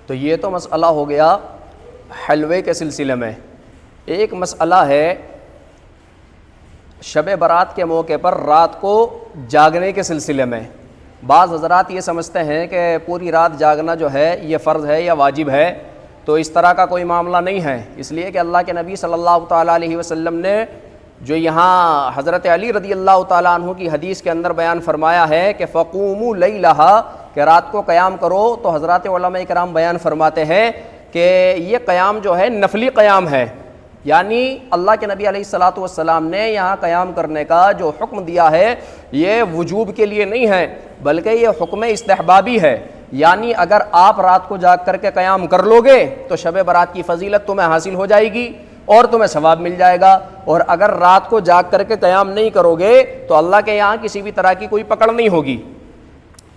تو یہ تو مسئلہ ہو گیا حلوے کے سلسلے میں. ایک مسئلہ ہے شب برات کے موقع پر رات کو جاگنے کے سلسلے میں. بعض حضرات یہ سمجھتے ہیں کہ پوری رات جاگنا جو ہے یہ فرض ہے یا واجب ہے، تو اس طرح کا کوئی معاملہ نہیں ہے، اس لیے کہ اللہ کے نبی صلی اللہ تعالیٰ علیہ وسلم نے جو یہاں حضرت علی رضی اللہ تعالیٰ عنہ کی حدیث کے اندر بیان فرمایا ہے کہ فقوموا لیلہا، کہ رات کو قیام کرو، تو حضرات علماء کرام بیان فرماتے ہیں کہ یہ قیام جو ہے نفلی قیام ہے، یعنی اللہ کے نبی علیہ الصلوۃ والسلام نے یہاں قیام کرنے کا جو حکم دیا ہے یہ وجوب کے لیے نہیں ہے بلکہ یہ حکم استحبابی ہے. یعنی اگر آپ رات کو جاگ کر کے قیام کر لو گے تو شب برات کی فضیلت تمہیں حاصل ہو جائے گی اور تمہیں ثواب مل جائے گا، اور اگر رات کو جاگ کر کے قیام نہیں کرو گے تو اللہ کے یہاں کسی بھی طرح کی کوئی پکڑ نہیں ہوگی.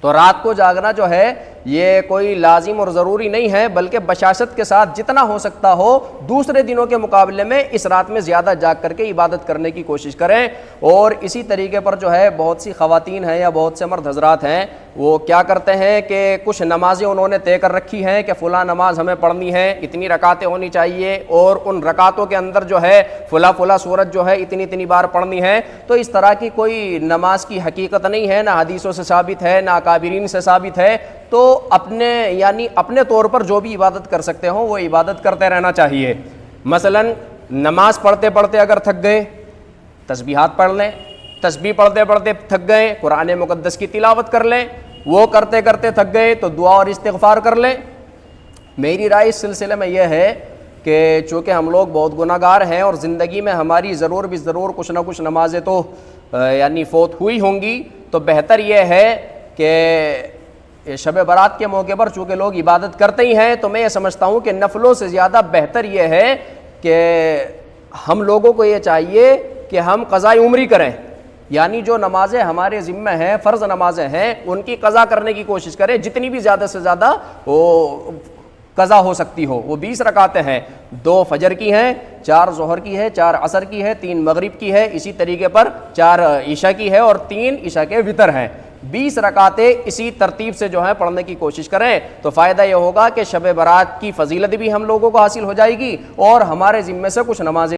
تو رات کو جاگنا جو ہے یہ کوئی لازم اور ضروری نہیں ہے، بلکہ بشاشت کے ساتھ جتنا ہو سکتا ہو دوسرے دنوں کے مقابلے میں اس رات میں زیادہ جاگ کر کے عبادت کرنے کی کوشش کریں. اور اسی طریقے پر جو ہے بہت سی خواتین ہیں یا بہت سے مرد حضرات ہیں وہ کیا کرتے ہیں کہ کچھ نمازیں انہوں نے طے کر رکھی ہیں کہ فلاں نماز ہمیں پڑھنی ہے، اتنی رکعتیں ہونی چاہیے، اور ان رکعتوں کے اندر جو ہے فلاں سورت جو ہے اتنی بار پڑھنی ہے. تو اس طرح کی کوئی نماز کی حقیقت نہیں ہے، نہ حدیثوں سے ثابت ہے نہ اکابرین سے ثابت ہے. تو اپنے طور پر جو بھی عبادت کر سکتے ہوں وہ عبادت کرتے رہنا چاہیے. مثلا نماز پڑھتے پڑھتے اگر تھک گئے تسبیحات پڑھ لیں، تسبیح پڑھتے پڑھتے تھک گئے قرآن مقدس کی تلاوت کر لیں، وہ کرتے کرتے تھک گئے تو دعا اور استغفار کر لیں. میری رائے اس سلسلے میں یہ ہے کہ چونکہ ہم لوگ بہت گناہ گار ہیں اور زندگی میں ہماری ضرور کچھ نہ کچھ نمازیں تو یعنی فوت ہوئی ہوں گی، تو بہتر یہ ہے کہ شب برات کے موقع پر چونکہ لوگ عبادت کرتے ہی ہیں، تو میں یہ سمجھتا ہوں کہ نفلوں سے زیادہ بہتر یہ ہے کہ ہم لوگوں کو یہ چاہیے کہ ہم قضاء عمری کریں، یعنی جو نمازیں ہمارے ذمہ ہیں فرض نمازیں ہیں ان کی قضا کرنے کی کوشش کریں، جتنی بھی زیادہ سے زیادہ وہ قضا ہو سکتی ہو. وہ 20 رکعتیں ہیں، 2 فجر کی ہیں، 4 ظہر کی ہے، 4 عصر کی ہے، 3 مغرب کی ہے، اسی طریقے پر 4 عشاء کی ہے اور 3 عشاء کے وتر ہیں. 20 رکعتیں اسی ترتیب سے جو ہے پڑھنے کی کوشش کریں تو فائدہ یہ ہوگا کہ شب برات کی فضیلت بھی ہم لوگوں کو حاصل ہو جائے گی اور ہمارے ذمے سے کچھ نمازیں